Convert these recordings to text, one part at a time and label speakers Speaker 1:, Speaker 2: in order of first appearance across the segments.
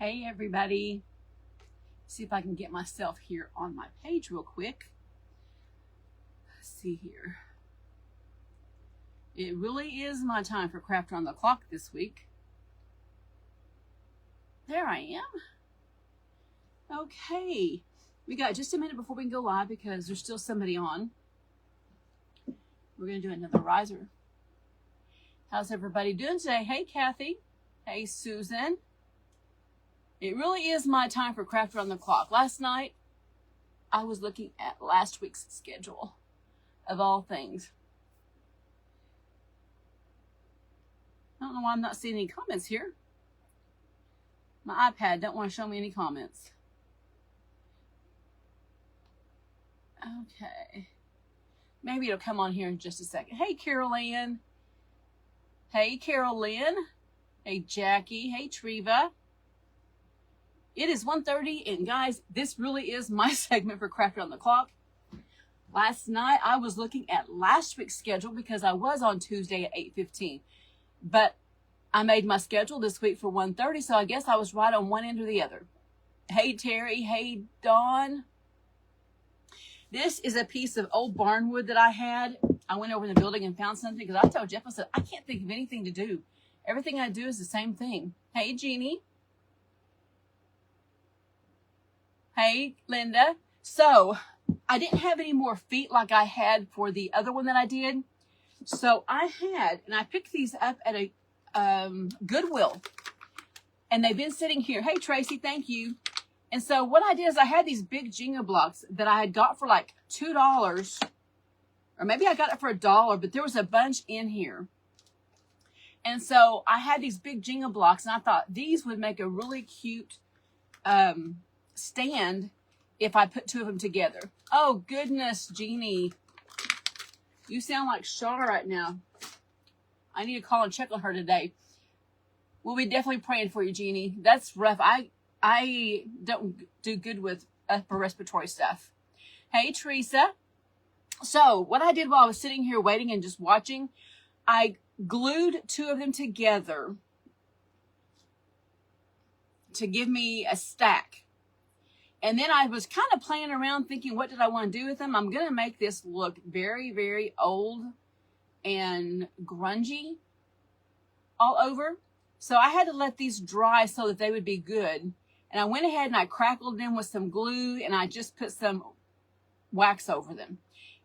Speaker 1: Hey everybody, see if I can get myself here on my page real quick. Let's see here. It really is my time for Craft on the Clock this week. There I am. Okay, we got just a minute before we can go live because there's still somebody on. We're going to do another riser. How's everybody doing today? Hey Kathy. Hey Susan. It really is my time for Craft on the Clock. Last night, I was looking at last week's schedule of all things. I don't know why I'm not seeing any comments here. My iPad don't want to show me any comments. Okay. Maybe it'll come on here in just a second. Hey, Carol Ann. Hey, Carol Lynn. Hey, Jackie. Hey, Treva. It is 1:30, and guys, this really is my segment for Craft on the Clock. Last night, I was looking at last week's schedule because I was on Tuesday at 8:15. But I made my schedule this week for 1:30, so I guess I was right on one end or the other. Hey, Terry. Hey, Dawn. This is a piece of old barnwood that I had. I went over in the building and found something because I told Jeff, I said, I can't think of anything to do. Everything I do is the same thing. Hey, Jeannie. Hey, Linda. So, I didn't have any more feet like I had for the other one that I did. So, I picked these up at a Goodwill. And they've been sitting here. Hey, Tracy, thank you. And so, what I did is I had these big Jenga blocks that I had got for like $2. Or maybe I got it for $1, but there was a bunch in here. And so, I had these big Jenga blocks, and I thought these would make a really cute stand if I put two of them together. Oh goodness, Jeannie, you sound like Shaw right now. I need to call and check on her today. We'll be definitely praying for you, Jeannie. That's rough. I don't do good with upper respiratory stuff. Hey, Teresa. So what I did while I was sitting here waiting and just watching, I glued two of them together to give me a stack. And then I was kind of playing around thinking, what did I want to do with them? I'm going to make this look very, very old and grungy all over. So I had to let these dry so that they would be good. And I went ahead and I crackled them with some glue and I just put some wax over them.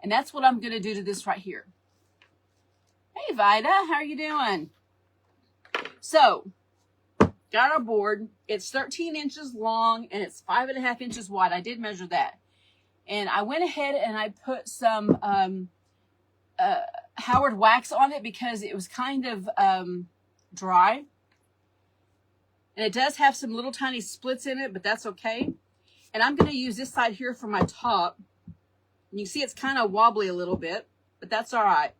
Speaker 1: And that's what I'm going to do to this right here. Hey, Vida, how are you doing? So, got our board. It's 13 inches long and it's 5.5 inches wide. I did measure that. And I went ahead and I put some Howard wax on it because it was kind of dry. And it does have some little tiny splits in it, but that's okay. And I'm going to use this side here for my top. And you see it's kind of wobbly a little bit, but that's all right.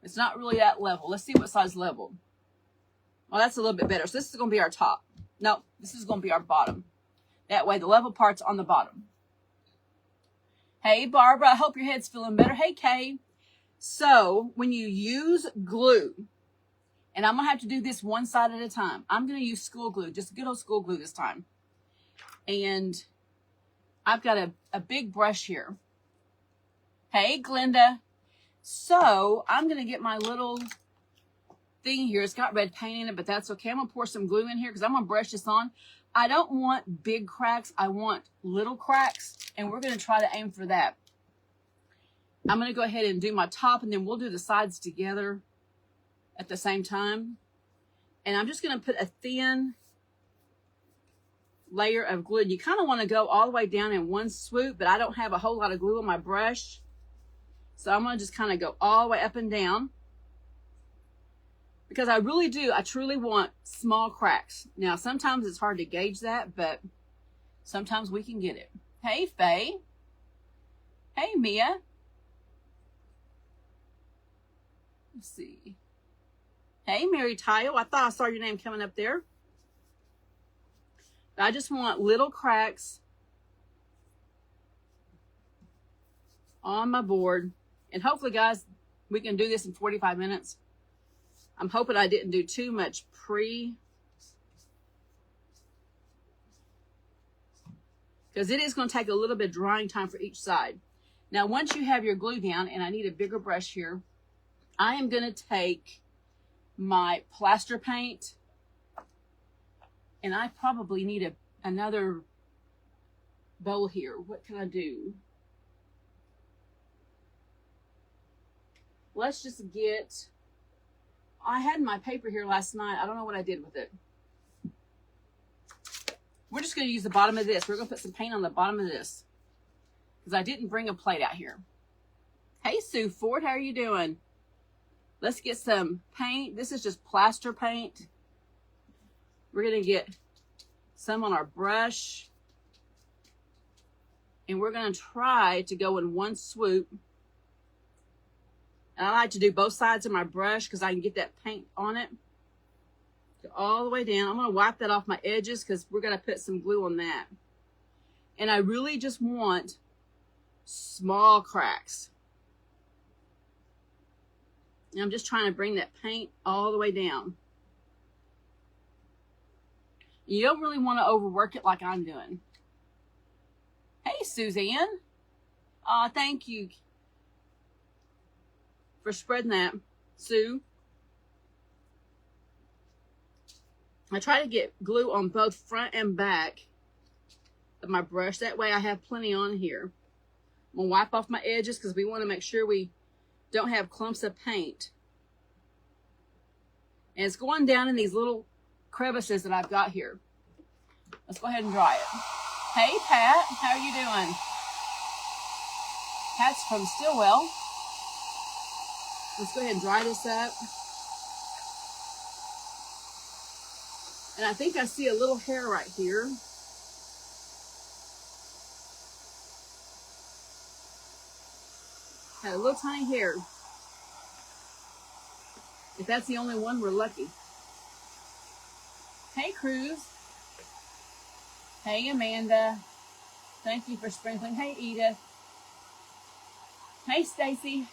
Speaker 1: It's not really that level. Let's see what size level. Well, that's a little bit better. So this is going to be our top. No, this is going to be our bottom. That way the level part's on the bottom. Hey, Barbara, I hope your head's feeling better. Hey, Kay. So when you use glue, and I'm going to have to do this one side at a time. I'm going to use school glue, just good old school glue this time. And I've got a big brush here. Hey, Glenda. So I'm going to get my little thing here. It's got red paint in it, but that's okay. I'm going to pour some glue in here because I'm going to brush this on. I don't want big cracks. I want little cracks, and we're going to try to aim for that. I'm going to go ahead and do my top, and then we'll do the sides together at the same time. And I'm just going to put a thin layer of glue. You kind of want to go all the way down in one swoop, but I don't have a whole lot of glue on my brush. So I'm going to just kind of go all the way up and down. Because I really do, I truly want small cracks. Now, sometimes it's hard to gauge that, but sometimes we can get it. Hey, Faye. Hey, Mia. Let's see. Hey, Mary Tile. I thought I saw your name coming up there. I just want little cracks on my board. And hopefully, guys, we can do this in 45 minutes. I'm hoping I didn't do too much pre because it is going to take a little bit of drying time for each side. Now, once you have your glue down, and I need a bigger brush here, I am going to take my plaster paint, and I probably need another bowl here. What can I do? Let's just get, I had my paper here last night. I don't know what I did with it. We're just going to use the bottom of this. We're going to put some paint on the bottom of this, because I didn't bring a plate out here. Hey, Sue Ford, how are you doing? Let's get some paint. This is just plaster paint. We're going to get some on our brush. And we're going to try to go in one swoop. And I like to do both sides of my brush because I can get that paint on it. Go all the way down. I'm going to wipe that off my edges because we're going to put some glue on that. And I really just want small cracks. And I'm just trying to bring that paint all the way down. You don't really want to overwork it like I'm doing. Hey, Suzanne. Thank you for spreading that, Sue. I try to get glue on both front and back of my brush. That way I have plenty on here. I'm going to wipe off my edges because we want to make sure we don't have clumps of paint. And it's going down in these little crevices that I've got here. Let's go ahead and dry it. Hey, Pat, how are you doing? Pat's from Stillwell. Let's go ahead and dry this up. And I think I see a little hair right here. Had a little tiny hair. If that's the only one, we're lucky. Hey, Cruz. Hey, Amanda. Thank you for sprinkling. Hey, Edith. Hey, Stacy.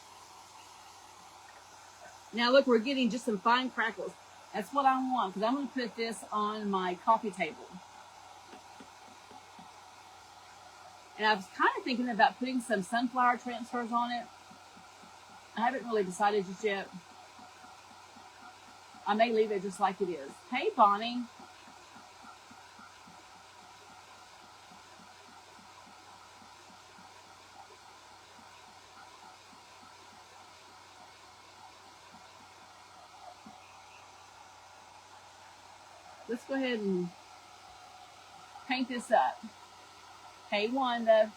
Speaker 1: Now, look, we're getting just some fine crackles. That's what I want, because I'm going to put this on my coffee table. And I was kind of thinking about putting some sunflower transfers on it. I haven't really decided just yet. I may leave it just like it is. Hey, Bonnie. Let's go ahead and paint this up. Hey, Wanda.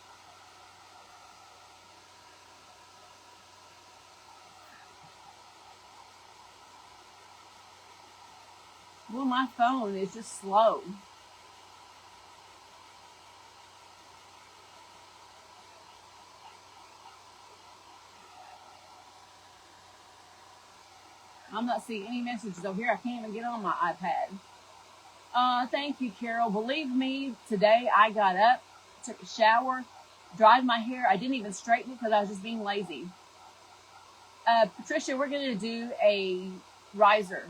Speaker 1: Well, my phone is just slow. I'm not seeing any messages over here. I can't even get on my iPad. Thank you, Carol. Believe me, today I got up, took a shower, dried my hair. I didn't even straighten it because I was just being lazy. Patricia, we're going to do a riser.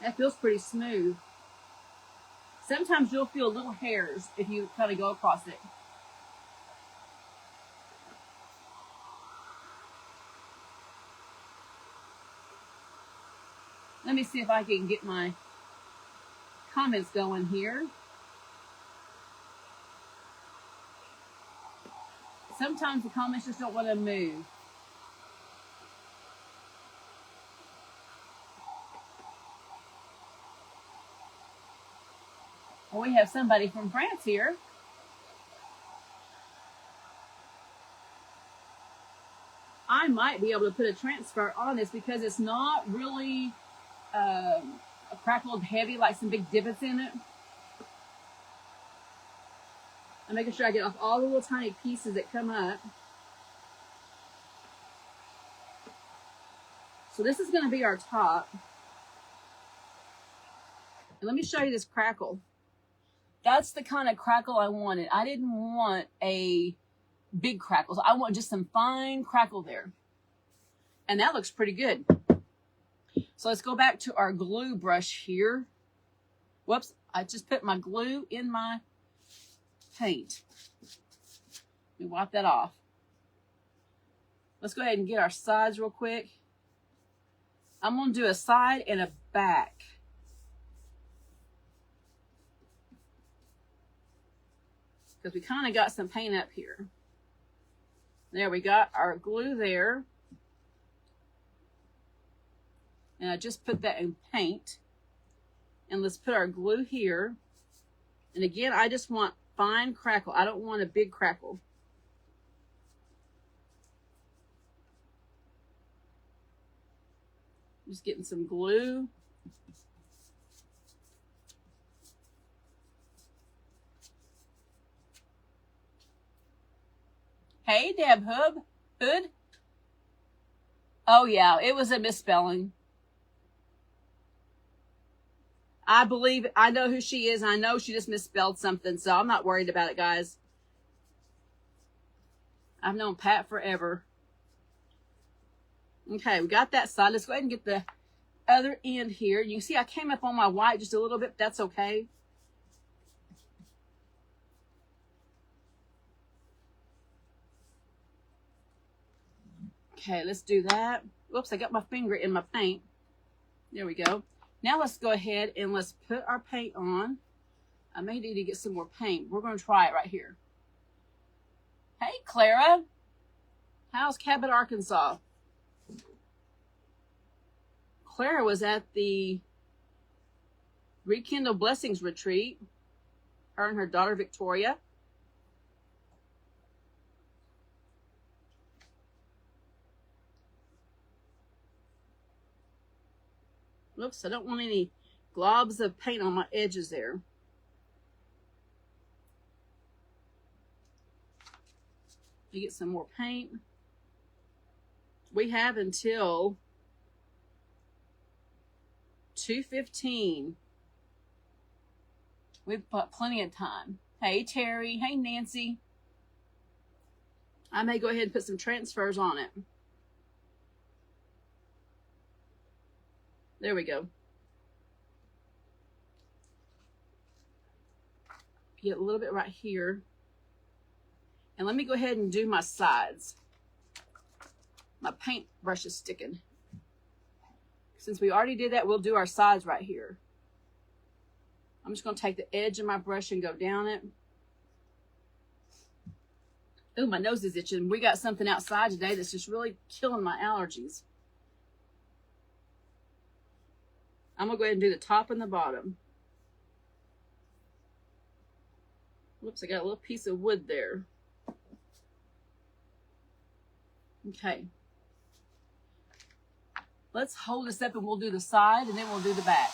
Speaker 1: That feels pretty smooth. Sometimes you'll feel little hairs if you kind of go across it. Let me see if I can get my comments going here. Sometimes the comments just don't want to move. Well, we have somebody from France here. I might be able to put a transfer on this because it's not really crackled heavy, like some big divots in it. I'm making sure I get off all the little tiny pieces that come up. So this is going to be our top. And let me show you this crackle. That's the kind of crackle I wanted. I didn't want a big crackle. So I want just some fine crackle there. And that looks pretty good. So let's go back to our glue brush here. Whoops, I just put my glue in my paint. Let me wipe that off. Let's go ahead and get our sides real quick. I'm going to do a side and a back. Because we kind of got some paint up here. There, we got our glue there. And I just put that in paint. And let's put our glue here. And again, I just want fine crackle. I don't want a big crackle. Just getting some glue. Hey, Deb Hood. Oh, yeah, it was a misspelling. I know who she is. I know she just misspelled something, so I'm not worried about it, guys. I've known Pat forever. Okay, we got that side. Let's go ahead and get the other end here. You can see I came up on my white just a little bit, but that's okay. Okay, let's do that. Whoops, I got my finger in my paint. There we go. Now let's go ahead and let's put our paint on. I may need to get some more paint. We're going to try it right here. Hey, Clara. How's Cabot, Arkansas? Clara was at the Rekindle Blessings retreat. Her and her daughter, Victoria. Oops, I don't want any globs of paint on my edges there. You get some more paint. We have until 2:15. We've got plenty of time. Hey, Terry. Hey, Nancy. I may go ahead and put some transfers on it. There we go. Get a little bit right here. And let me go ahead and do my sides. My paintbrush is sticking. Since we already did that, we'll do our sides right here. I'm just going to take the edge of my brush and go down it. Ooh, my nose is itching. We got something outside today that's just really killing my allergies. I'm going to go ahead and do the top and the bottom. Whoops, I got a little piece of wood there. Okay. Let's hold this up and we'll do the side and then we'll do the back.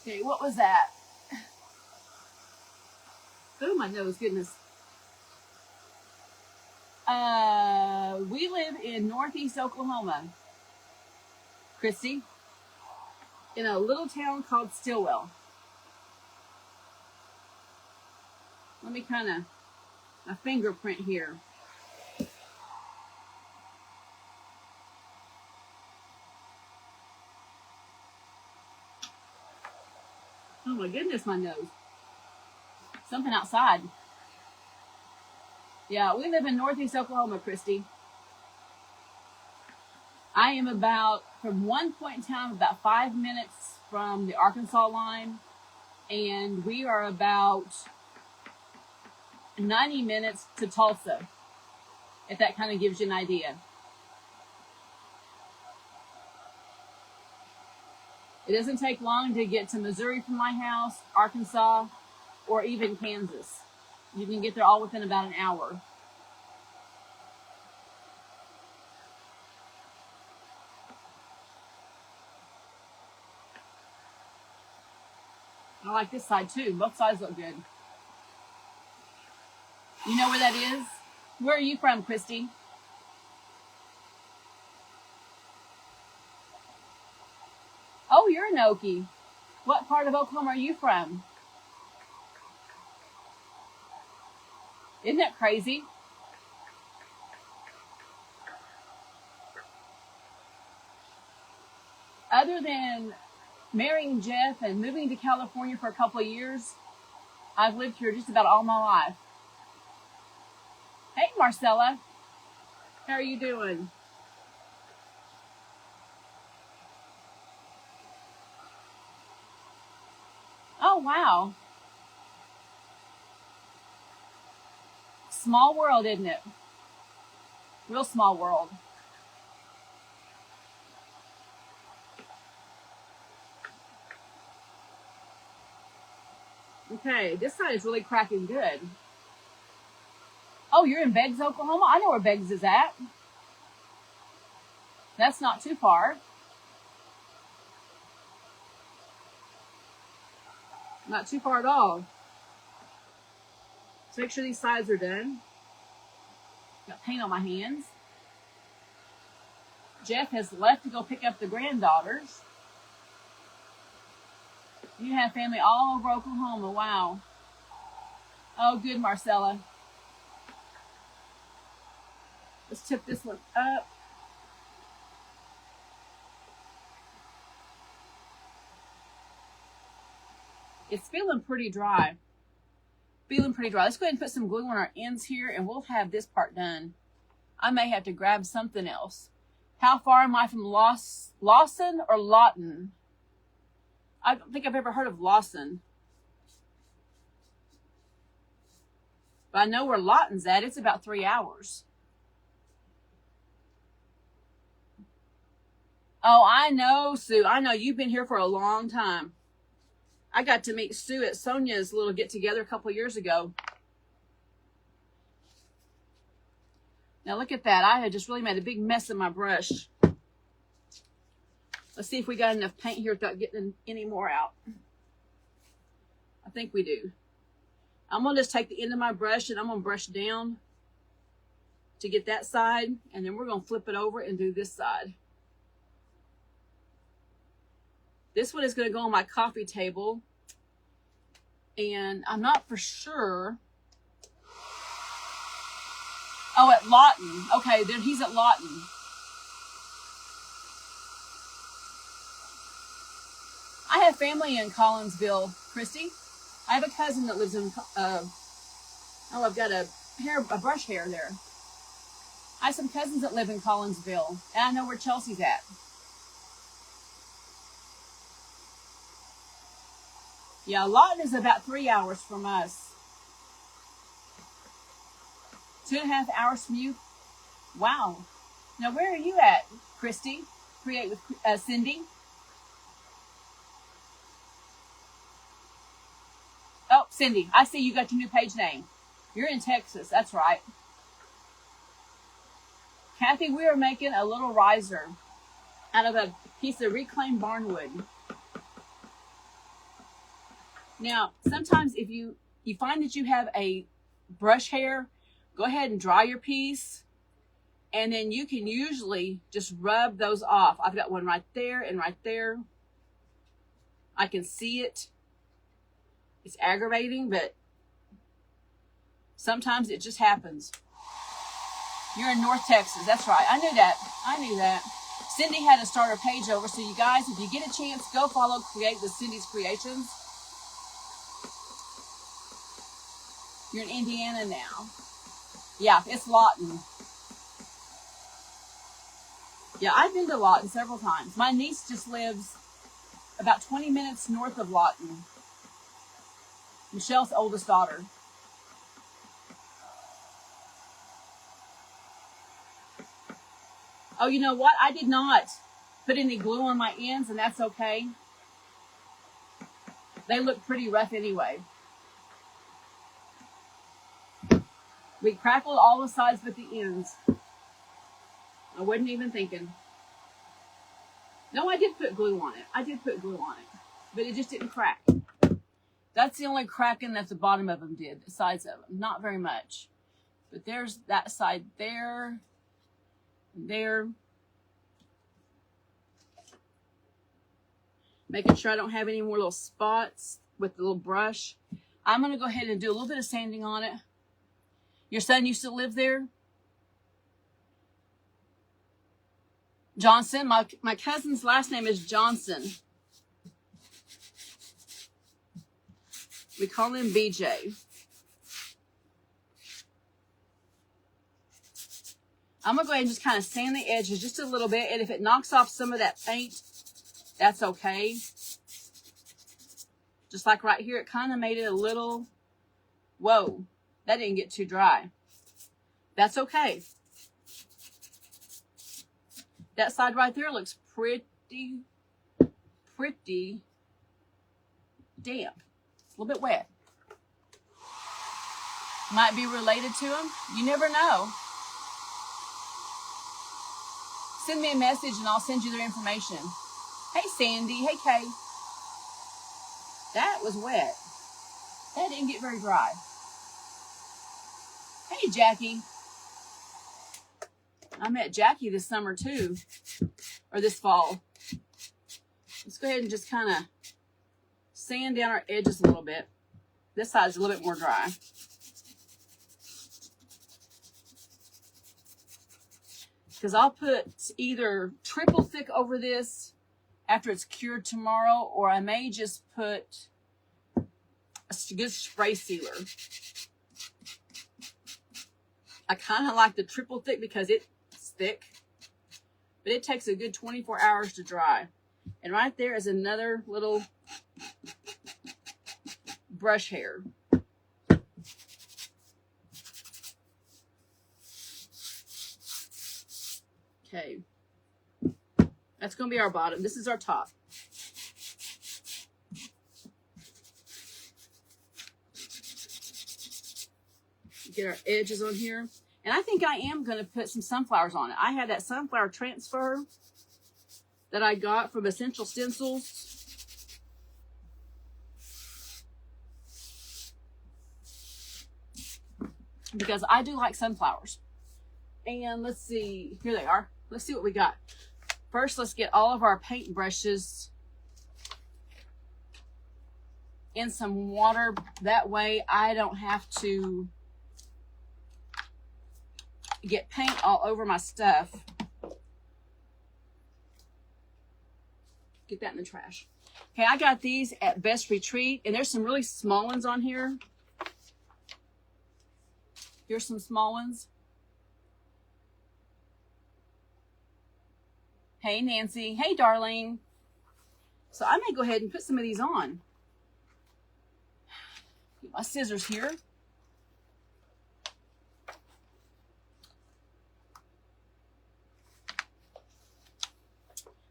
Speaker 1: Okay, what was that? Oh, my nose, goodness. We live in Northeast Oklahoma, Christy, in a little town called Stillwell. Let me kind of, my fingerprint here. Oh my goodness, my nose. Something outside. Yeah, we live in Northeast Oklahoma, Christy. I am about, from one point in time, about 5 minutes from the Arkansas line. And we are about 90 minutes to Tulsa, if that kind of gives you an idea. It doesn't take long to get to Missouri from my house, Arkansas, or even Kansas. You can get there all within about an hour. I like this side too. Both sides look good. You know where that is? Where are you from, Christy? Oh, you're in Okie. What part of Oklahoma are you from? Isn't that crazy? other than marrying Jeff and moving to California for a couple of years, I've lived here just about all my life. Hey, Marcella. How are you doing? Oh, wow. Small world, isn't it? Real small world. Okay, this side is really cracking good. Oh, you're in Beggs, Oklahoma? I know where Beggs is at. That's not too far. Not too far at all. So make sure these sides are done. Got paint on my hands. Jeff has left to go pick up the granddaughters. You have family all over Oklahoma. Wow. Oh, good, Marcella. Let's tip this one up. It's feeling pretty dry. Feeling pretty dry. Let's go ahead and put some glue on our ends here, and we'll have this part done. I may have to grab something else. How far am I from Lawson or Lawton? I don't think I've ever heard of Lawson. But I know where Lawton's at. It's about 3 hours. Oh, I know, Sue. I know you've been here for a long time. I got to meet Sue at Sonia's little get-together a couple of years ago. Now look at that. I had just really made a big mess of my brush. Let's see if we got enough paint here without getting any more out. I think we do. I'm going to just take the end of my brush and I'm going to brush down to get that side. And then we're going to flip it over and do this side. This one is going to go on my coffee table. And I'm not for sure. Oh, at Lawton. Okay, then he's at Lawton. I have family in Collinsville, Christy. I have a cousin that lives in, I've got a brush hair there. I have some cousins that live in Collinsville, and I know where Chelsea's at. Yeah, Lawton is about 3 hours from us. 2.5 hours from you. Wow. Now, where are you at, Christy? Create with Cindy. Oh, Cindy, I see you got your new page name. You're in Texas. That's right. Kathy, we are making a little riser out of a piece of reclaimed barnwood. Now, sometimes if you find that you have a brush hair, go ahead and dry your piece. And then you can usually just rub those off. I've got one right there and right there. I can see it. It's aggravating, but sometimes it just happens. You're in North Texas. That's right. I knew that. I knew that. Cindy had to start her page over. So you guys, if you get a chance, go follow Create with Cindy's Creations. You're in Indiana now. Yeah, it's Lawton. Yeah, I've been to Lawton several times. My niece just lives about 20 minutes north of Lawton. Michelle's oldest daughter. Oh, you know what? I did not put any glue on my ends, and that's okay. They look pretty rough anyway. We crackled all the sides but the ends. I wasn't even thinking. No, I did put glue on it. I did put glue on it. But it just didn't crack. That's the only cracking that the bottom of them did. The sides of them. Not very much. But there's that side there. There. Making sure I don't have any more little spots with the little brush. I'm going to go ahead and do a little bit of sanding on it. Your son used to live there? Johnson. My cousin's last name is Johnson. We call him BJ. I'm going to go ahead and just kind of sand the edges just a little bit. And if it knocks off some of that paint, that's okay. Just like right here, it kind of made it a little, whoa, that didn't get too dry. That's okay. That side right there looks pretty damp. A little bit wet. Might be related to them. You never know. Send me a message and I'll send you their information. Hey, Sandy. Hey, Kay. That was wet. That didn't get very dry. Hey, Jackie. I met Jackie this summer too, or this fall. Let's go ahead and just kind of sand down our edges a little bit. This side's a little bit more dry. Because I'll put either triple thick over this after it's cured tomorrow, or I may just put a good spray sealer. I kind of like the triple thick because it's thick, but it takes a good 24 hours to dry. And right there is another little brush hair. Okay, that's going to be our bottom. This is our top. Get our edges on here. And I think I am going to put some sunflowers on it. I had that sunflower transfer that I got from Essential Stencils. Because I do like sunflowers. And let's see, here they are. Let's see what we got. First, let's get all of our paint brushes in some water. That way I don't have to get paint all over my stuff. Get that in the trash. Okay, I got these at Best Retreat, and there's some really small ones on here. Here's some small ones. Hey, Nancy. Hey, darling. So I may go ahead and put some of these on. Get my scissors here.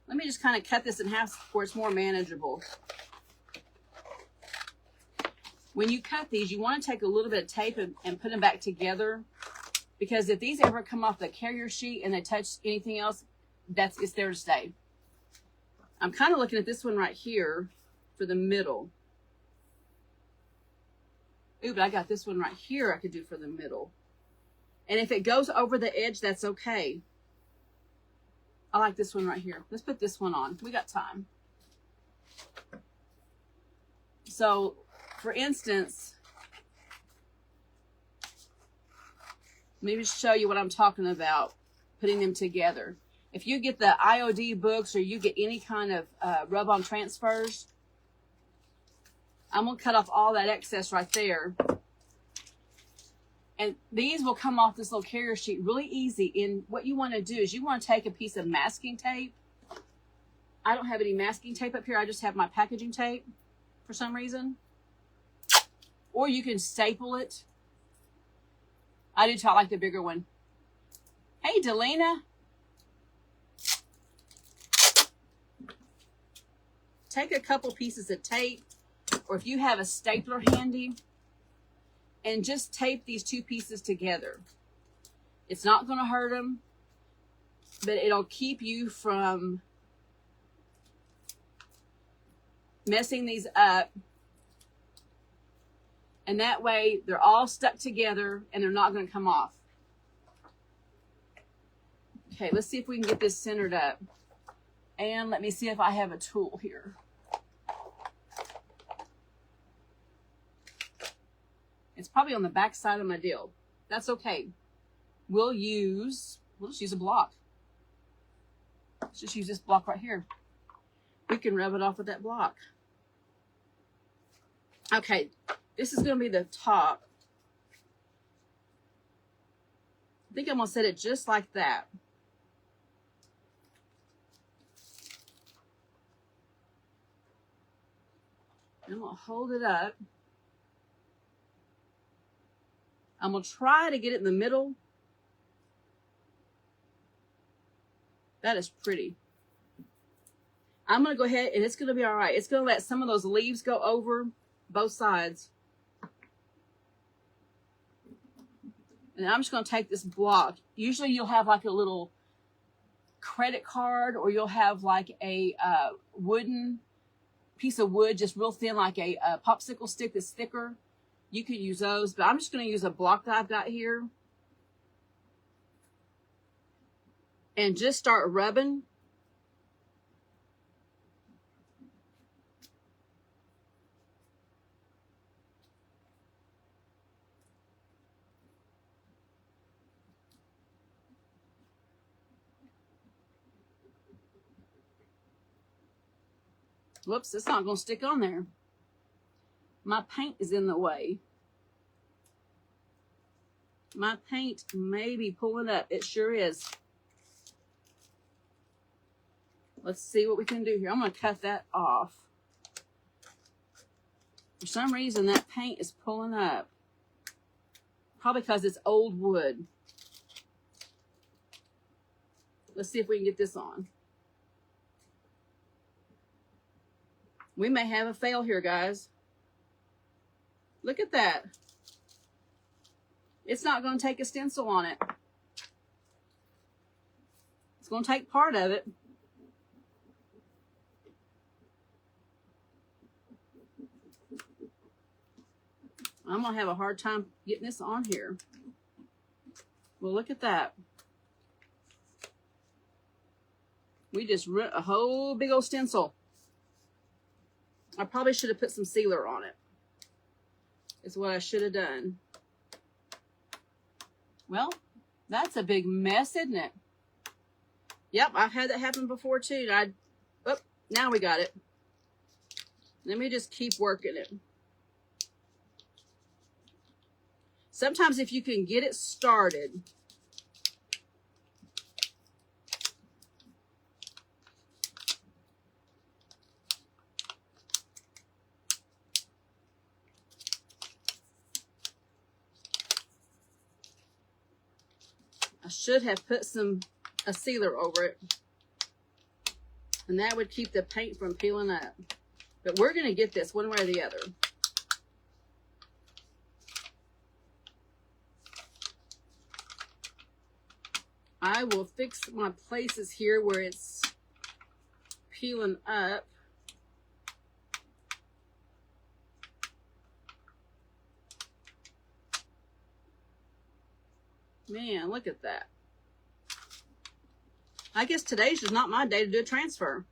Speaker 1: Let me just kind of cut this in half where it's more manageable. When you cut these, you want to take a little bit of tape and put them back together, because if these ever come off the carrier sheet and they touch anything else, it's there to stay. I'm kind of looking at this one right here for the middle. Ooh, but I got this one right here I could do for the middle. And if it goes over the edge, that's okay. I like this one right here. Let's put this one on. We got time. So, for instance, let me just show you what I'm talking about, putting them together. If you get the IOD books or you get any kind of rub-on transfers, I'm going to cut off all that excess right there. And these will come off this little carrier sheet really easy. And what you want to do is you want to take a piece of masking tape. I don't have any masking tape up here. I just have my packaging tape for some reason. Or you can staple it. I do too. I like the bigger one. Hey, Delina. Take a couple pieces of tape, or if you have a stapler handy, and just tape these two pieces together. It's not going to hurt them, but it'll keep you from messing these up. And that way they're all stuck together and they're not going to come off. Okay, let's see if we can get this centered up. And let me see if I have a tool here. It's probably on the back side of my deal. That's okay. We'll just use a block. Let's just use this block right here. We can rub it off with that block. Okay, this is going to be the top. I think I'm going to set it just like that. I'm going to hold it up. I'm going to try to get it in the middle. That is pretty. I'm going to go ahead and it's going to be all right. It's going to let some of those leaves go over both sides. And I'm just going to take this block. Usually you'll have like a little credit card, or you'll have like a wooden piece of wood, just real thin, like a popsicle stick that's thicker. You could use those, but I'm just going to use a block that I've got here. And just start rubbing. Whoops, it's not going to stick on there. My paint is in the way. My paint may be pulling up. It sure is. Let's see what we can do here. I'm going to cut that off. For some reason, that paint is pulling up. Probably because it's old wood. Let's see if we can get this on. We may have a fail here, guys. Look at that. It's not going to take a stencil on it. It's going to take part of it. I'm going to have a hard time getting this on here. Well, look at that. We just ripped a whole big old stencil. I probably should have put some sealer on it. Is what I should have done. Well, that's a big mess, isn't it? Yep, I've had that happen before too. Oh, now we got it. Let me just keep working it. Sometimes if you can get it started, I should have put a sealer over it, and that would keep the paint from peeling up. But we're going to get this one way or the other. I will fix my places here where it's peeling up. Man, look at that. I guess today's just not my day to do a transfer.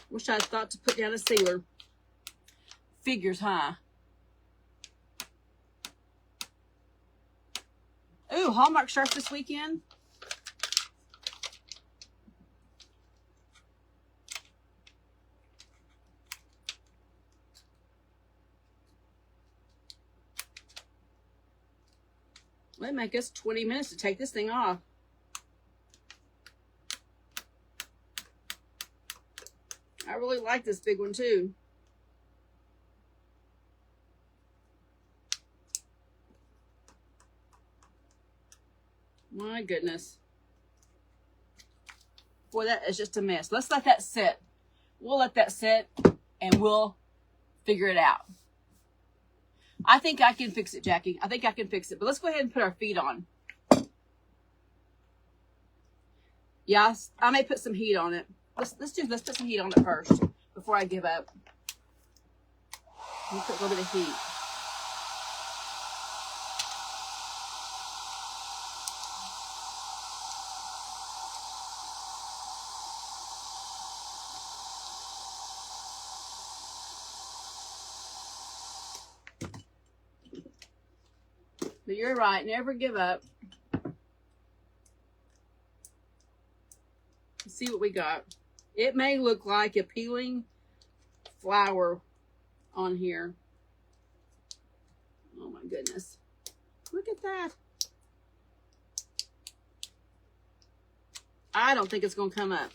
Speaker 1: Wish I'd thought to put down a sealer. Figures, huh? Ooh, Hallmark shirts this weekend. Well, it make us 20 minutes to take this thing off. I really like this big one too. My goodness. Boy, that is just a mess. Let's let that sit. We'll let that sit and we'll figure it out. I think I can fix it, Jackie. I think I can fix it. But let's go ahead and put our feet on. Yeah, I may put some heat on it. Let's put some heat on it first before I give up. Let me put a little bit of heat. You're right. Never give up. Let's see what we got. It may look like a peeling flower on here. Oh my goodness. Look at that. I don't think it's going to come up.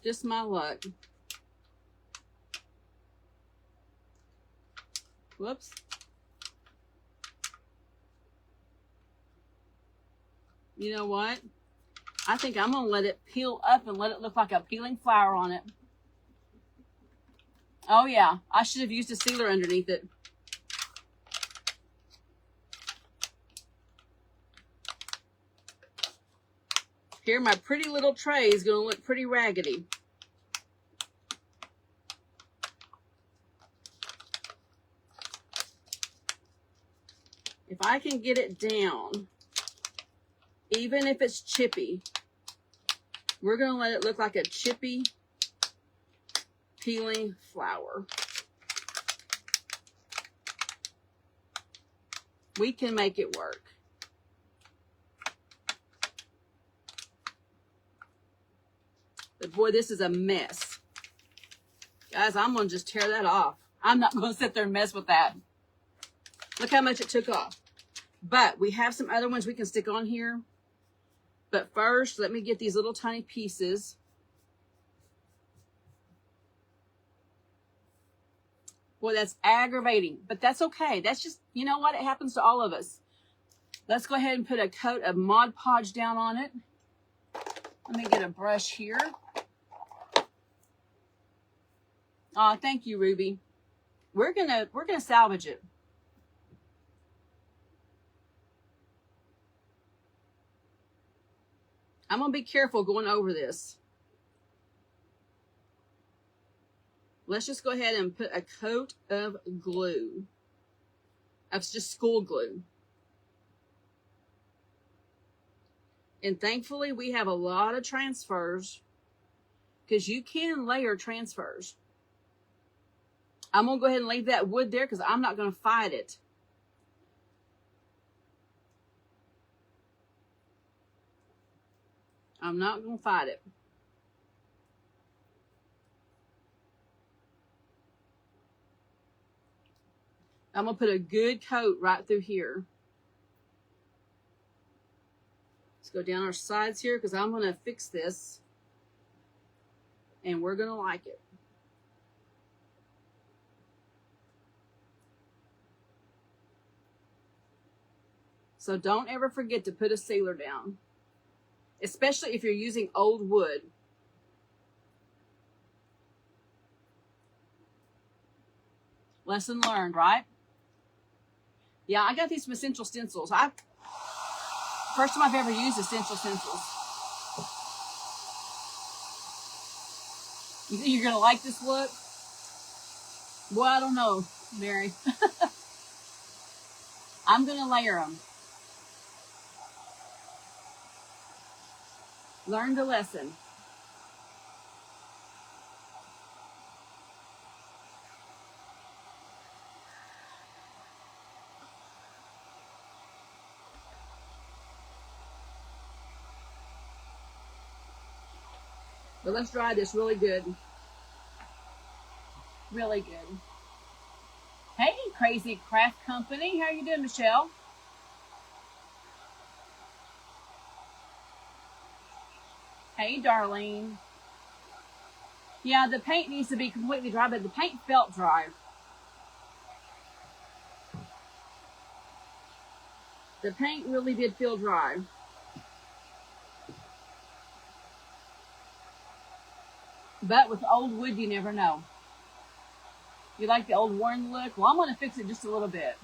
Speaker 1: Just my luck. Whoops. You know what? I think I'm going to let it peel up and let it look like a peeling flower on it. Oh yeah, I should have used a sealer underneath it. Here, my pretty little tray is going to look pretty raggedy. If I can get it down, even if it's chippy, we're going to let it look like a chippy peeling flower. We can make it work. But boy, this is a mess. Guys, I'm going to just tear that off. I'm not going to sit there and mess with that. Look how much it took off. But we have some other ones we can stick on here. But first, let me get these little tiny pieces. Boy, that's aggravating, but that's okay. That's just, you know what? It happens to all of us. Let's go ahead and put a coat of Mod Podge down on it. Let me get a brush here. Oh, thank you, Ruby. We're gonna salvage it. I'm gonna be careful going over this. Let's just go ahead and put a coat of glue. That's just school glue. And thankfully, we have a lot of transfers because you can layer transfers. I'm going to go ahead and leave that wood there because I'm not going to fight it. I'm not going to fight it. I'm going to put a good coat right through here. Let's go down our sides here because I'm going to fix this. And we're going to like it. So don't ever forget to put a sealer down. Especially if you're using old wood. Lesson learned, right? Yeah, I got these from Essential Stencils. First time I've ever used Essential Stencils. You think you're going to like this look? Well, I don't know, Mary. I'm going to layer them. Learn the lesson. But let's dry this really good. Really good. Hey, Crazy Craft Company. How you doing, Michelle? Hey, Darlene. Yeah, the paint needs to be completely dry, but the paint felt dry. The paint really did feel dry. But with old wood, you never know. You like the old worn look? Well, I'm going to fix it just a little bit.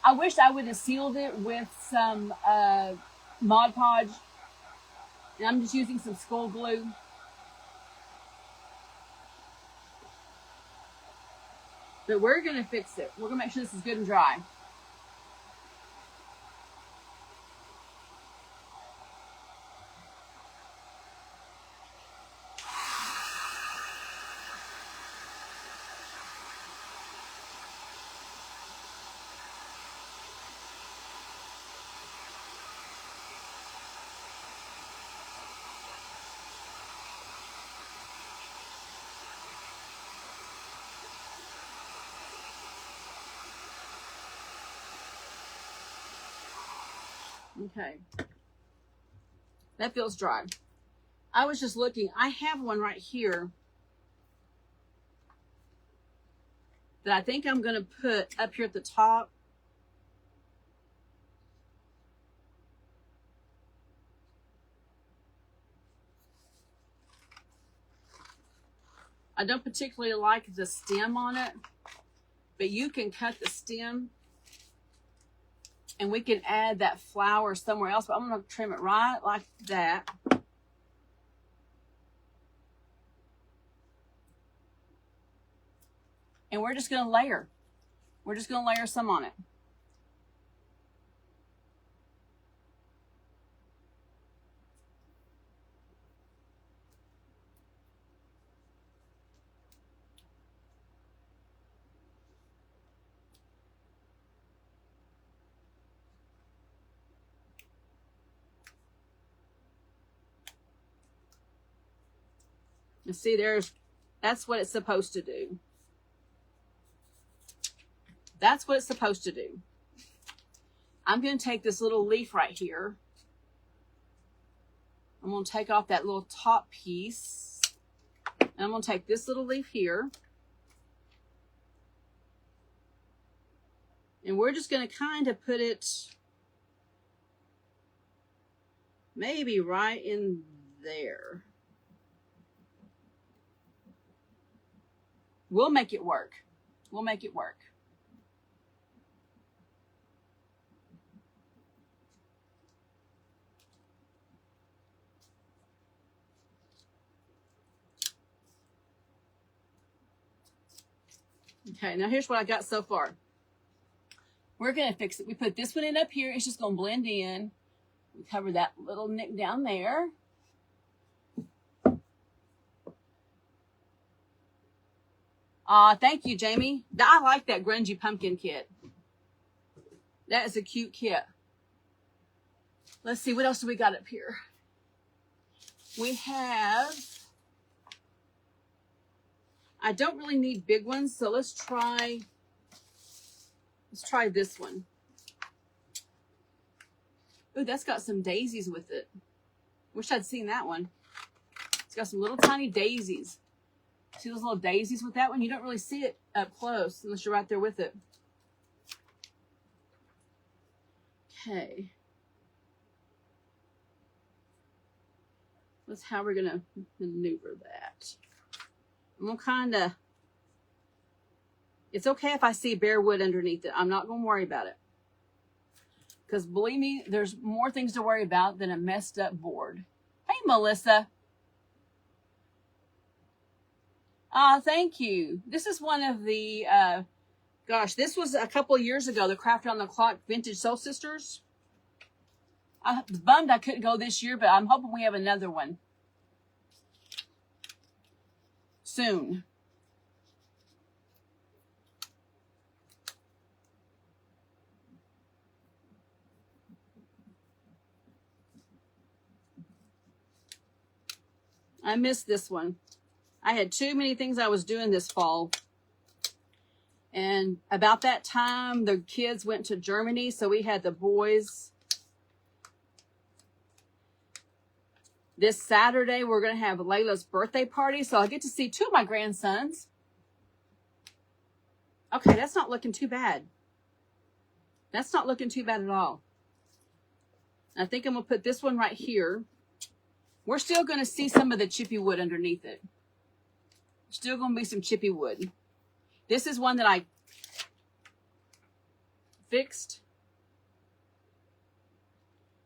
Speaker 1: I wish I would have sealed it with some Mod Podge. And I'm just using some skull glue. But we're going to fix it. We're going to make sure this is good and dry. Okay. That feels dry. I was just looking. I have one right here that I think I'm going to put up here at the top. I don't particularly like the stem on it, but you can cut the stem and we can add that flower somewhere else, but I'm going to trim it right like that. And we're just going to layer. We're just going to layer some on it. You see, that's what it's supposed to do. That's what it's supposed to do. I'm going to take this little leaf right here. I'm going to take off that little top piece. And I'm going to take this little leaf here. And we're just going to kind of put it maybe right in there. We'll make it work. We'll make it work. Okay, now here's what I got so far. We're going to fix it. We put this one in up here. It's just going to blend in. We cover that little nick down there. Thank you, Jamie. I like that grungy pumpkin kit. That is a cute kit. Let's see, what else do we got up here? We have, I don't really need big ones, so let's try this one. Ooh, that's got some daisies with it. Wish I'd seen that one. It's got some little tiny daisies. See those little daisies with that one? You don't really see it up close unless you're right there with it. Okay. That's how we're going to maneuver that. I'm going to kind of, it's okay if I see bare wood underneath it. I'm not going to worry about it. Because believe me, there's more things to worry about than a messed up board. Hey, Melissa. Thank you. This is one of the, gosh, this was a couple of years ago, the Craft on the Clock Vintage Soul Sisters. I was bummed I couldn't go this year, but I'm hoping we have another one soon. I missed this one. I had too many things I was doing this fall. And about that time, the kids went to Germany, so we had the boys. This Saturday, we're going to have Layla's birthday party, so I'll get to see two of my grandsons. Okay, that's not looking too bad. That's not looking too bad at all. I think I'm going to put this one right here. We're still going to see some of the chippy wood underneath it. Still going to be some chippy wood. This is one that I fixed.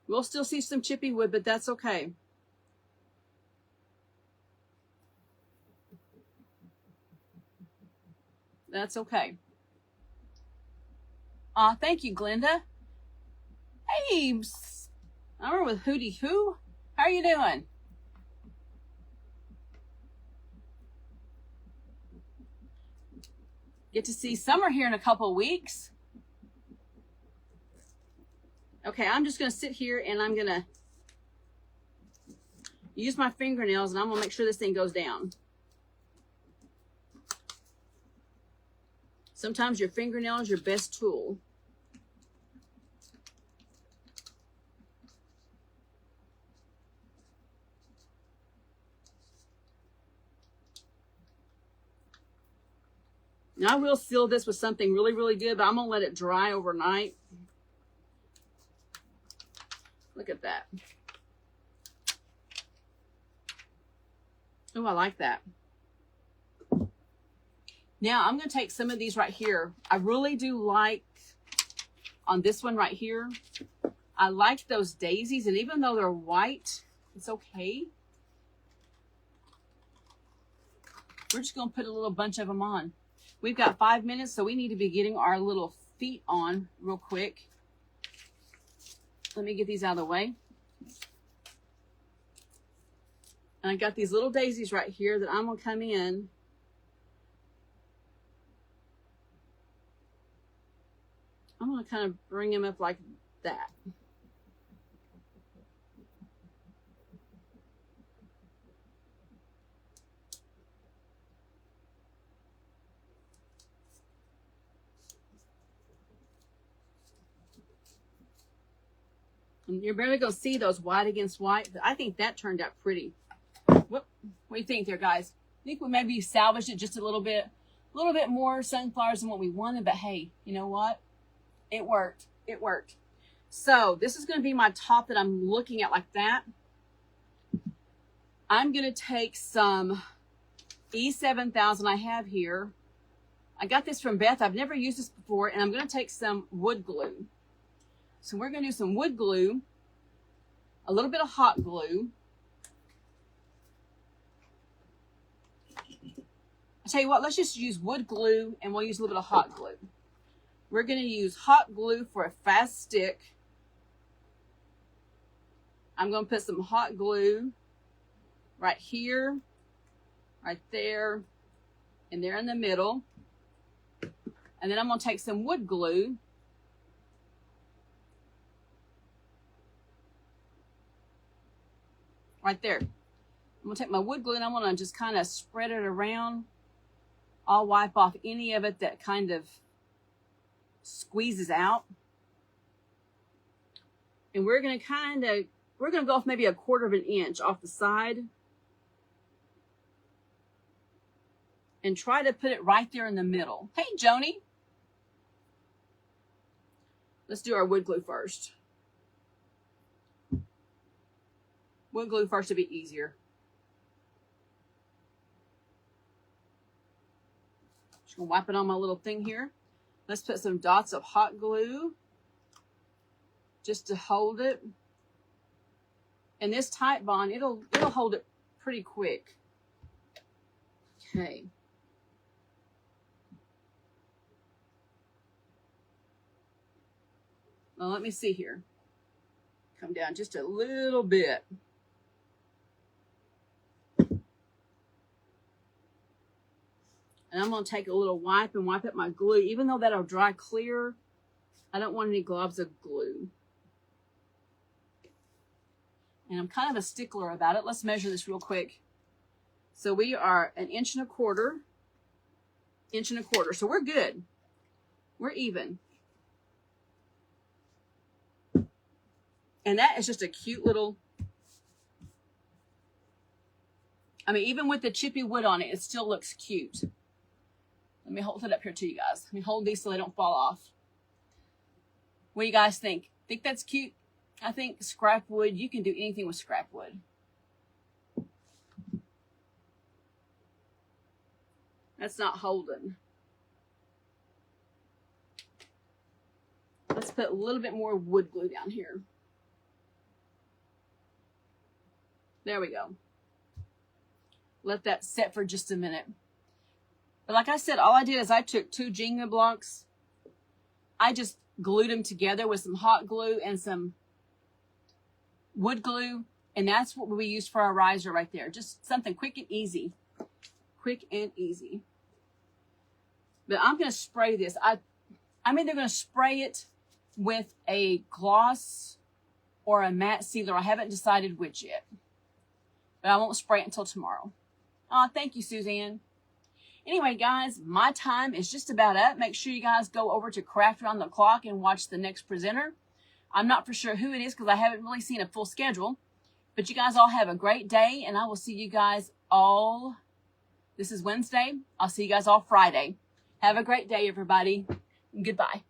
Speaker 1: We'll still see some chippy wood, but that's okay. That's okay. Thank you, Glenda. Hey, I'm over with Hootie Who. How are you doing? Get to see summer here in a couple of weeks. Okay, I'm just going to sit here and I'm going to use my fingernails and I'm going to make sure this thing goes down. Sometimes your fingernail is your best tool. Now I will seal this with something really, really good, but I'm going to let it dry overnight. Look at that. Oh, I like that. Now I'm going to take some of these right here. I really do like, on this one right here, I like those daisies, and even though they're white, it's okay. We're just going to put a little bunch of them on. We've got 5 minutes, so we need to be getting our little feet on real quick. Let me get these out of the way. And I got these little daisies right here that I'm going to come in. I'm going to kind of bring them up like that. And you're barely going to see those white against white, but I think that turned out pretty. What do you think there, guys? I think we maybe salvaged it just a little bit more sunflowers than what we wanted, but hey, you know what? It worked. It worked. So this is going to be my top that I'm looking at like that. I'm going to take some E7000 I have here. I got this from Beth. I've never used this before, and I'm going to take some wood glue. So we're going to do some wood glue, a little bit of hot glue. I'll tell you what, let's just use wood glue, and we'll use a little bit of hot glue. We're going to use hot glue for a fast stick. I'm going to put some hot glue right here, right there, and there in the middle. And then I'm going to take some wood glue. Right there. I'm going to take my wood glue and I'm going to just kind of spread it around. I'll wipe off any of it that kind of squeezes out. And we're going to go off maybe 1/4 of an inch off the side. And try to put it right there in the middle. Hey, Joni. Let's do our wood glue first. Wood glue first to be easier. Just gonna wipe it on my little thing here. Let's put some dots of hot glue just to hold it. And this tight bond, it'll hold it pretty quick. Okay. Well, let me see here. Come down just a little bit. And I'm going to take a little wipe and wipe up my glue. Even though that'll dry clear, I don't want any globs of glue. And I'm kind of a stickler about it. Let's measure this real quick. So we are 1 1/4 inch. So we're good. We're even. And that is just a cute little, I mean, even with the chippy wood on it, it still looks cute. Let me hold it up here to you guys. Let me hold these so they don't fall off. What do you guys think? Think that's cute? I think scrap wood, you can do anything with scrap wood. That's not holding. Let's put a little bit more wood glue down here. There we go. Let that set for just a minute. But like I said, all I did is I took 2 Jenga blocks. I just glued them together with some hot glue and some wood glue. And that's what we used for our riser right there. Just something quick and easy. Quick and easy. But I'm going to spray this. I'm either going to spray it with a gloss or a matte sealer. I haven't decided which yet. But I won't spray it until tomorrow. Thank you, Suzanne. Anyway, guys, my time is just about up. Make sure you guys go over to Craft Around the Clock and watch the next presenter. I'm not for sure who it is because I haven't really seen a full schedule. But you guys all have a great day, and I will see you guys all, this is Wednesday. I'll see you guys all Friday. Have a great day, everybody. Goodbye.